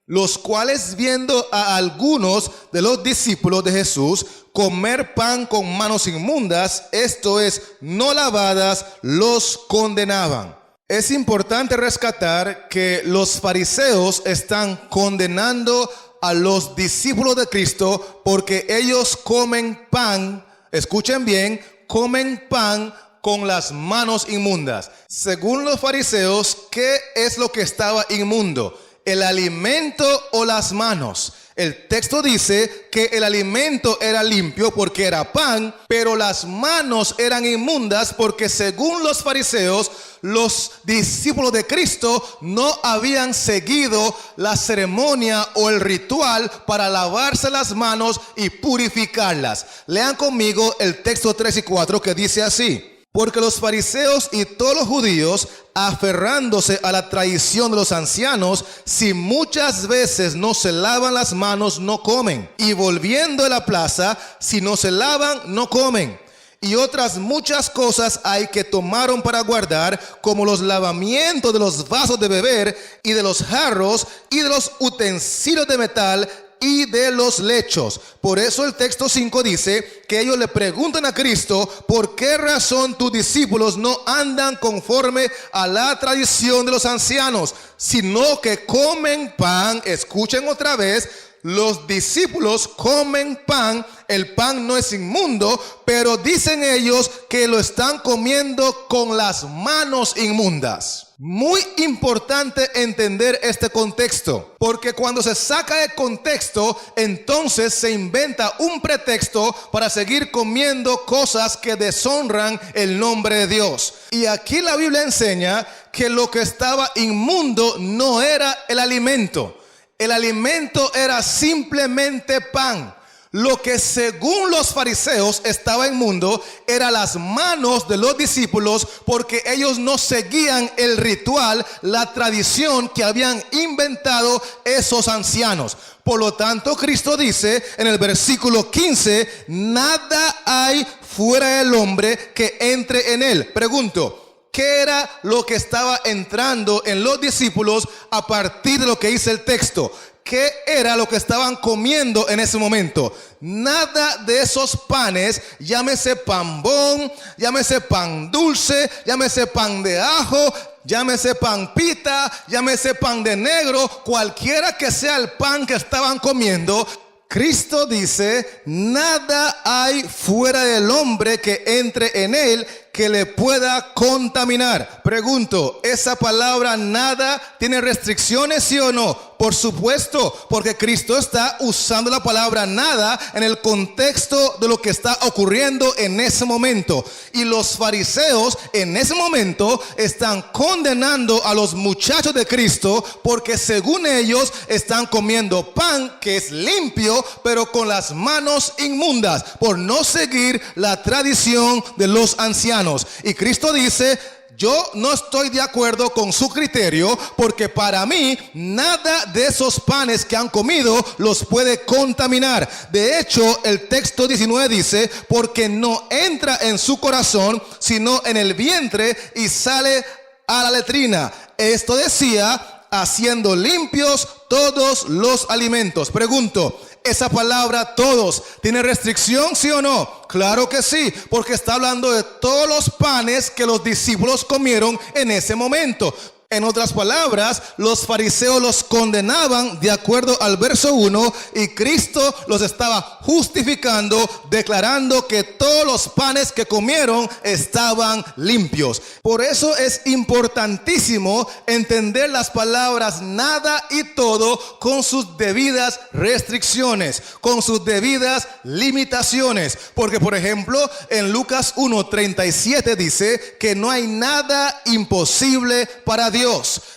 los cuales, viendo a algunos de los discípulos de Jesús comer pan con manos inmundas, esto es, no lavadas, los condenaban. Es importante rescatar que los fariseos están condenando a los discípulos de Cristo porque ellos comen pan, escuchen bien, comen pan con las manos inmundas. Según los fariseos, ¿qué es lo que estaba inmundo? ¿El alimento o las manos? El texto dice que el alimento era limpio porque era pan, pero las manos eran inmundas porque, según los fariseos, los discípulos de Cristo no habían seguido la ceremonia o el ritual para lavarse las manos y purificarlas. Lean conmigo el texto 3 y 4 que dice así: porque los fariseos y todos los judíos, aferrándose a la tradición de los ancianos, si muchas veces no se lavan las manos, no comen. Y volviendo de la plaza, si no se lavan, no comen. Y otras muchas cosas hay que tomaron para guardar, como los lavamientos de los vasos de beber y de los jarros y de los utensilios de metal y de los lechos. Por eso el texto 5 dice que ellos le preguntan a Cristo: ¿por qué razón tus discípulos no andan conforme a la tradición de los ancianos, sino que comen pan? Escuchen otra vez, los discípulos comen pan, el pan no es inmundo, pero dicen ellos que lo están comiendo con las manos inmundas. Muy importante entender este contexto, porque cuando se saca de contexto, entonces se inventa un pretexto para seguir comiendo cosas que deshonran el nombre de Dios. Y aquí la Biblia enseña que lo que estaba inmundo no era el alimento. El alimento era simplemente pan. Lo que según los fariseos estaba inmundo eran las manos de los discípulos, porque ellos no seguían el ritual, la tradición que habían inventado esos ancianos. Por lo tanto, Cristo dice en el versículo 15: nada hay fuera del hombre que entre en él. Pregunto, ¿qué era lo que estaba entrando en los discípulos a partir de lo que dice el texto? ¿Qué era lo que estaban comiendo en ese momento? Nada de esos panes, llámese pan bon, llámese pan dulce, llámese pan de ajo, llámese pan pita, llámese pan de negro, cualquiera que sea el pan que estaban comiendo. Cristo dice: nada hay fuera del hombre que entre en él que le pueda contaminar. Pregunto, ¿esa palabra nada tiene restricciones, sí o no? Por supuesto, porque Cristo está usando la palabra nada en el contexto de lo que está ocurriendo en ese momento. Y los fariseos en ese momento están condenando a los muchachos de Cristo porque, según ellos, están comiendo pan que es limpio, pero con las manos inmundas, por no seguir la tradición de los ancianos. Y Cristo dice: yo no estoy de acuerdo con su criterio, porque para mí nada de esos panes que han comido los puede contaminar. De hecho, el texto 19 dice: porque no entra en su corazón, sino en el vientre y sale a la letrina. Esto decía: haciendo limpios todos los alimentos. Pregunto, ¿esa palabra todos tiene restricción, sí o no? Claro que sí, porque está hablando de todos los panes que los discípulos comieron en ese momento. En otras palabras, los fariseos los condenaban de acuerdo al verso 1 y Cristo los estaba justificando, declarando que todos los panes que comieron estaban limpios. Por eso es importantísimo entender las palabras nada y todo con sus debidas restricciones, con sus debidas limitaciones. Porque, por ejemplo, en Lucas 1:37 dice que no hay nada imposible para Dios.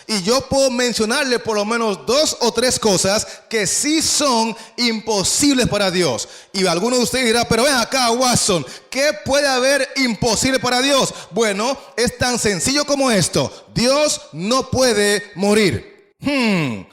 Y yo puedo mencionarle por lo menos 2 o 3 cosas que sí son imposibles para Dios. Y alguno de ustedes dirá, pero ven acá, Watson, ¿qué puede haber imposible para Dios? Bueno, es tan sencillo como esto: Dios no puede morir.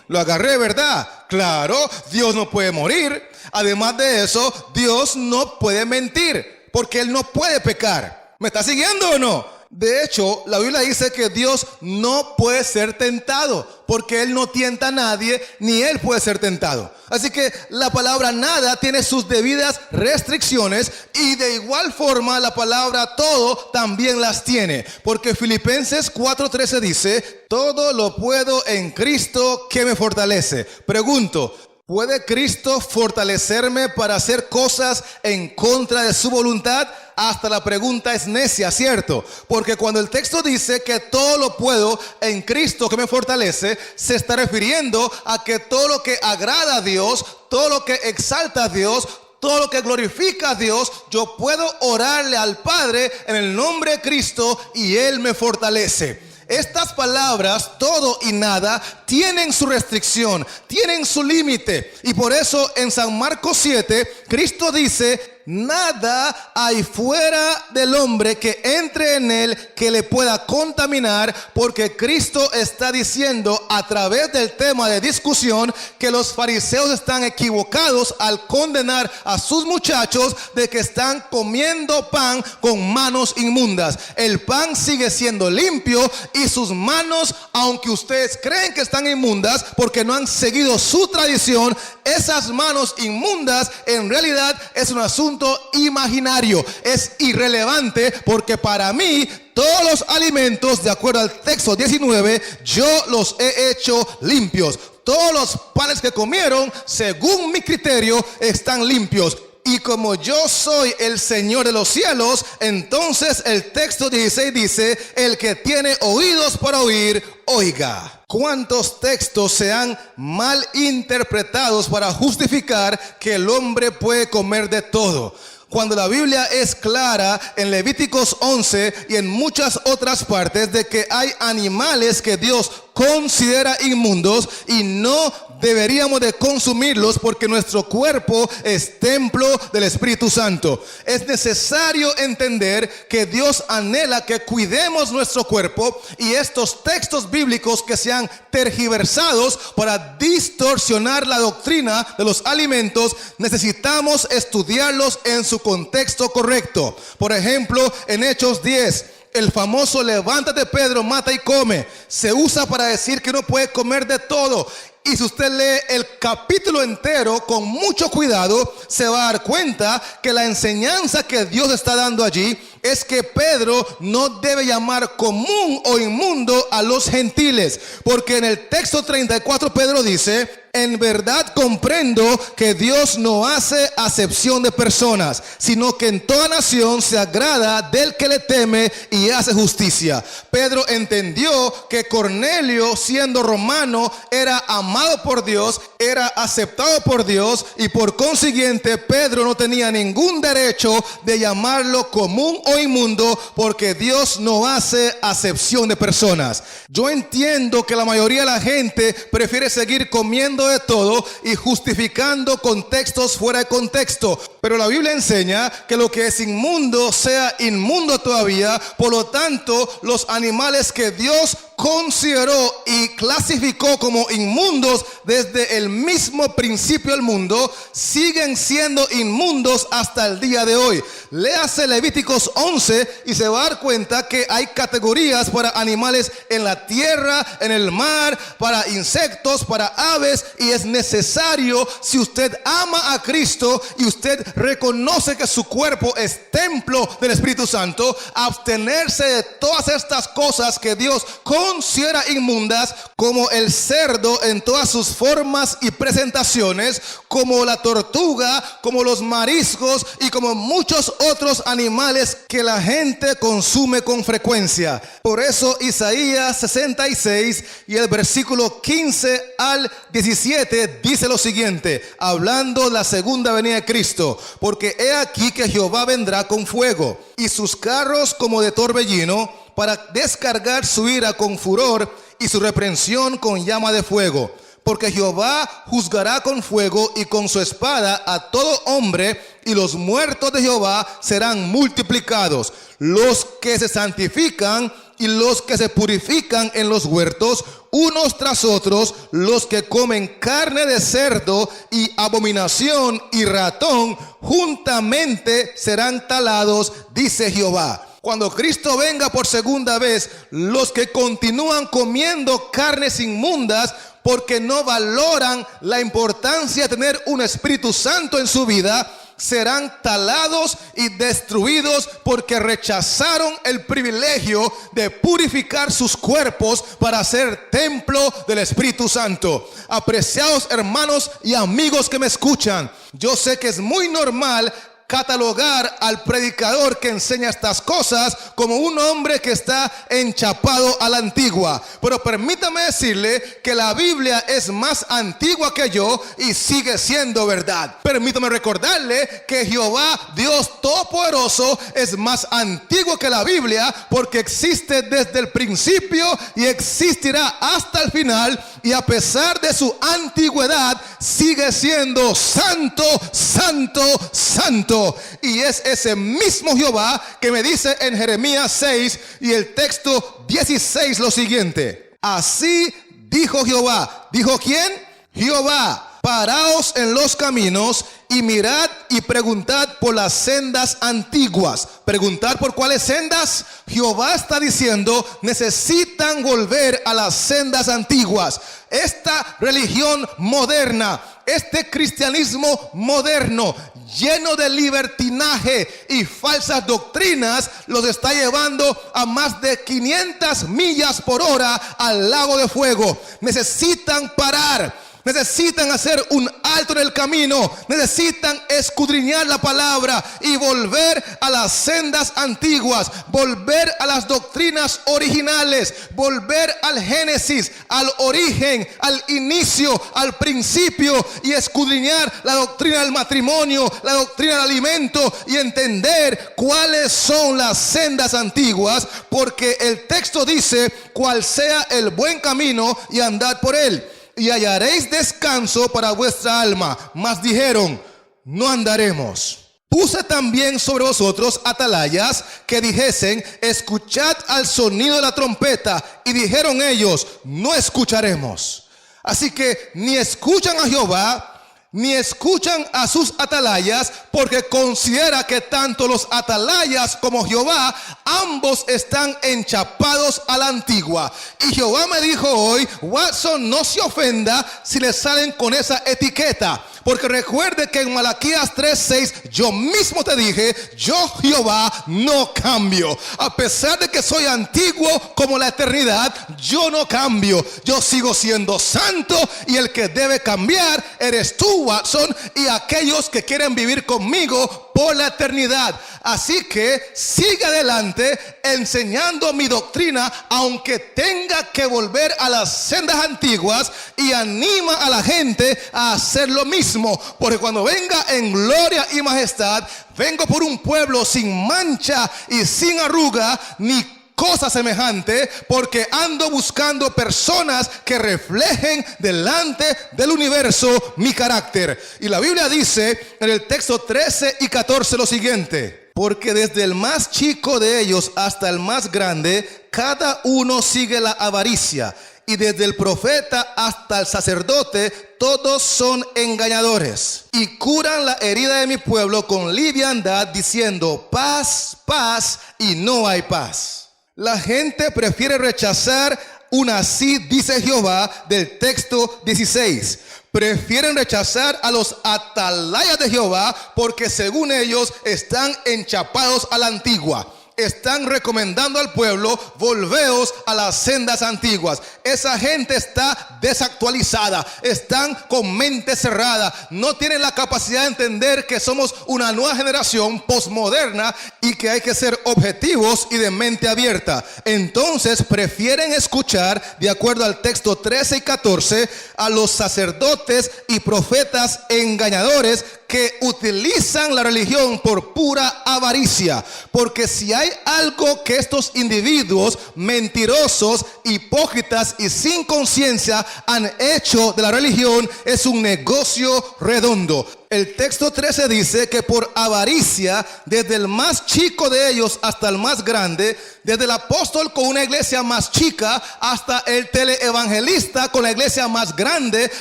Lo agarré, ¿verdad? Claro, Dios no puede morir. Además de eso, Dios no puede mentir, porque Él no puede pecar. ¿Me está siguiendo o no? De hecho, la Biblia dice que Dios no puede ser tentado, porque Él no tienta a nadie, ni Él puede ser tentado. Así que la palabra nada tiene sus debidas restricciones, y de igual forma la palabra todo también las tiene. Porque Filipenses 4:13 dice, todo lo puedo en Cristo que me fortalece. Pregunto, ¿puede Cristo fortalecerme para hacer cosas en contra de su voluntad? Hasta la pregunta es necia, ¿cierto? Porque cuando el texto dice que todo lo puedo en Cristo que me fortalece, se está refiriendo a que todo lo que agrada a Dios, todo lo que exalta a Dios, todo lo que glorifica a Dios, yo puedo orarle al Padre en el nombre de Cristo y Él me fortalece. Estas palabras, todo y nada, tienen su restricción, tienen su límite. Y por eso en San Marcos 7, Cristo dice, nada hay fuera del hombre que entre en él que le pueda contaminar, porque Cristo está diciendo a través del tema de discusión que los fariseos están equivocados al condenar a sus muchachos de que están comiendo pan con manos inmundas. El pan sigue siendo limpio y sus manos, aunque ustedes creen que están inmundas porque no han seguido su tradición, esas manos inmundas en realidad es un asunto imaginario, es irrelevante, porque para mí todos los alimentos, de acuerdo al texto 19, yo los he hecho limpios. Todos los panes que comieron, según mi criterio, están limpios. Y como yo soy el Señor de los cielos, entonces el texto 16 dice, el que tiene oídos para oír, oiga. ¿Cuántos textos se han mal interpretados para justificar que el hombre puede comer de todo? Cuando la Biblia es clara en Levíticos 11 y en muchas otras partes de que hay animales que Dios considera inmundos y no deberíamos de consumirlos porque nuestro cuerpo es templo del Espíritu Santo. Es necesario entender que Dios anhela que cuidemos nuestro cuerpo, y estos textos bíblicos que se han tergiversados para distorsionar la doctrina de los alimentos, necesitamos estudiarlos en su contexto correcto. Por ejemplo, en Hechos 10, el famoso levántate Pedro, mata y come, se usa para decir que uno puede comer de todo. Y si usted lee el capítulo entero con mucho cuidado, se va a dar cuenta que la enseñanza que Dios está dando allí es que Pedro no debe llamar común o inmundo a los gentiles, porque en el texto 34 Pedro dice, en verdad comprendo que Dios no hace acepción de personas, sino que en toda nación se agrada del que le teme y hace justicia. Pedro entendió que Cornelio, siendo romano, era amado por Dios, era aceptado por Dios, y por consiguiente Pedro no tenía ningún derecho de llamarlo común o inmundo, porque Dios no hace acepción de personas. Yo entiendo que la mayoría de la gente prefiere seguir comiendo de todo y justificando contextos fuera de contexto, pero la Biblia enseña que lo que es inmundo sea inmundo todavía. Por lo tanto, los animales que Dios consideró y clasificó como inmundos desde el mismo principio del mundo siguen siendo inmundos hasta el día de hoy. Léase Levíticos 11 y se va a dar cuenta que hay categorías para animales en la tierra, en el mar, para insectos, para aves, y es necesario, si usted ama a Cristo y usted reconoce que su cuerpo es templo del Espíritu Santo, abstenerse de todas estas cosas que Dios consideró considera inmundas, como el cerdo en todas sus formas y presentaciones, como la tortuga, como los mariscos y como muchos otros animales que la gente consume con frecuencia. Por eso Isaías 66 y el versículo 15 al 17 dice lo siguiente, hablando de la segunda venida de Cristo: porque he aquí que Jehová vendrá con fuego, y sus carros como de torbellino, para descargar su ira con furor y su reprensión con llama de fuego. Porque Jehová juzgará con fuego y con su espada a todo hombre, y los muertos de Jehová serán multiplicados, los que se santifican y los que se purifican en los huertos, unos tras otros, los que comen carne de cerdo y abominación y ratón, juntamente serán talados, dice Jehová. Cuando Cristo venga por segunda vez, los que continúan comiendo carnes inmundas porque no valoran la importancia de tener un Espíritu Santo en su vida, serán talados y destruidos porque rechazaron el privilegio de purificar sus cuerpos para ser templo del Espíritu Santo. Apreciados hermanos y amigos que me escuchan, yo sé que es muy normal catalogar al predicador que enseña estas cosas como un hombre que está enchapado a la antigua, pero permítame decirle que la Biblia es más antigua que yo y sigue siendo verdad. Permítame recordarle que Jehová, Dios Todopoderoso, es más antiguo que la Biblia, porque existe desde el principio y existirá hasta el final, y a pesar de su antigüedad sigue siendo santo, santo, santo. Y es ese mismo Jehová que me dice en Jeremías 6 y el texto 16 lo siguiente: así dijo Jehová. ¿Dijo quién? Jehová: paraos en los caminos y mirad y preguntad por las sendas antiguas. ¿Preguntar por cuáles sendas? Jehová está diciendo, necesitan volver a las sendas antiguas. Esta religión moderna, este cristianismo moderno, lleno de libertinaje y falsas doctrinas, los está llevando a más de 500 millas por hora al lago de fuego. Necesitan parar. Necesitan hacer un alto en el camino, necesitan escudriñar la palabra y volver a las sendas antiguas, volver a las doctrinas originales, volver al Génesis, al origen, al inicio, al principio, y escudriñar la doctrina del matrimonio, la doctrina del alimento, y entender cuáles son las sendas antiguas, porque el texto dice: cuál sea el buen camino y andad por él, y hallaréis descanso para vuestra alma. Mas dijeron: no andaremos. Puse también sobre vosotros atalayas que dijesen: escuchad al sonido de la trompeta. Y dijeron ellos: no escucharemos. Así que ni escuchan a Jehová, ni escuchan a sus atalayas, porque considera que tanto los atalayas como Jehová, ambos están enchapados a la antigua. Y Jehová me dijo hoy: Watson, no se ofenda si le salen con esa etiqueta, porque recuerde que en Malaquías 3:6 yo mismo te dije: yo Jehová no cambio. A pesar de que soy antiguo como la eternidad, yo no cambio. Yo sigo siendo santo, y el que debe cambiar eres tú, Watson, y aquellos que quieren vivir conmigo por la eternidad. Así que sigue adelante enseñando mi doctrina, aunque tenga que volver a las sendas antiguas, y anima a la gente a hacer lo mismo, porque cuando venga en gloria y majestad, vengo por un pueblo sin mancha y sin arruga ni cosa semejante, porque ando buscando personas que reflejen delante del universo mi carácter. Y la Biblia dice en el texto 13 y 14 lo siguiente: porque desde el más chico de ellos hasta el más grande, cada uno sigue la avaricia, y desde el profeta hasta el sacerdote, todos son engañadores, y curan la herida de mi pueblo con liviandad, diciendo: paz, paz, y no hay paz. La gente prefiere rechazar un así dice Jehová del texto 16. Prefieren rechazar a los atalayas de Jehová, porque según ellos están enchapados a la antigua. están recomendando al pueblo: volveos a las sendas antiguas. Esa gente está desactualizada, están con mente cerrada, no tienen la capacidad de entender que somos una nueva generación posmoderna y que hay que ser objetivos y de mente abierta. Entonces prefieren escuchar, de acuerdo al texto 13 y 14, a los sacerdotes y profetas engañadores que utilizan la religión por pura avaricia. Porque si hay algo que estos individuos mentirosos, hipócritas y sin conciencia han hecho de la religión, es un negocio redondo. El texto 13 dice que por avaricia, desde el más chico de ellos hasta el más grande, desde el apóstol con una iglesia más chica hasta el teleevangelista con la iglesia más grande,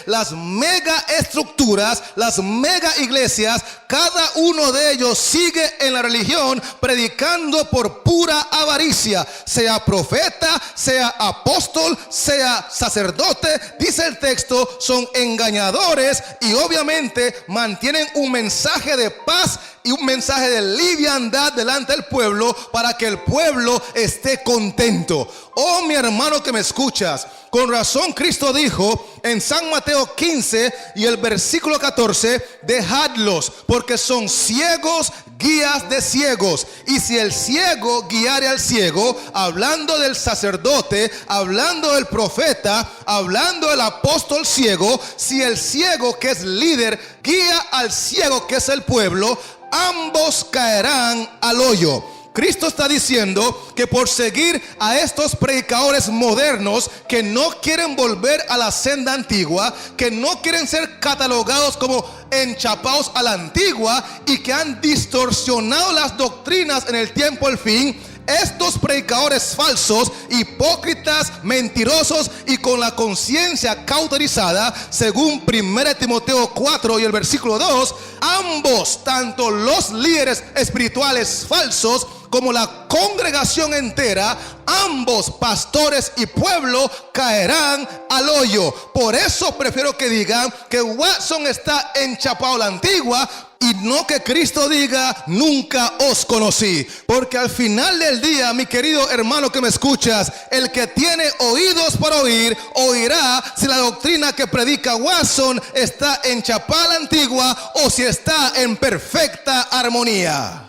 las mega estructuras, las mega iglesias, cada uno de ellos sigue en la religión predicando por pura avaricia. Sea profeta, sea apóstol, sea sacerdote, dice el texto, son engañadores y obviamente mantienen un mensaje de paz y un mensaje de liviandad delante del pueblo para que el pueblo esté contento. Oh, mi hermano que me escuchas, con razón Cristo dijo en San Mateo 15 y el versículo 14: dejadlos, porque son ciegos, guías de ciegos. Y si el ciego guiare al ciego, hablando del sacerdote, hablando del profeta, hablando del apóstol ciego, si el ciego que es líder guía al ciego que es el pueblo, ambos caerán al hoyo. Cristo está diciendo que por seguir a estos predicadores modernos que no quieren volver a la senda antigua, que no quieren ser catalogados como enchapados a la antigua y que han distorsionado las doctrinas en el tiempo del fin, estos predicadores falsos, hipócritas, mentirosos y con la conciencia cauterizada, según 1 Timoteo 4 y el versículo 2, ambos, tanto los líderes espirituales falsos como la congregación entera, ambos, pastores y pueblo, caerán al hoyo. Por eso prefiero que digan que Watson está enchapado a la antigua y no que Cristo diga: nunca os conocí. Porque al final del día, mi querido hermano que me escuchas, el que tiene oídos para oír, oirá si la doctrina que predica Watson está enchapada a la antigua o si está en perfecta armonía.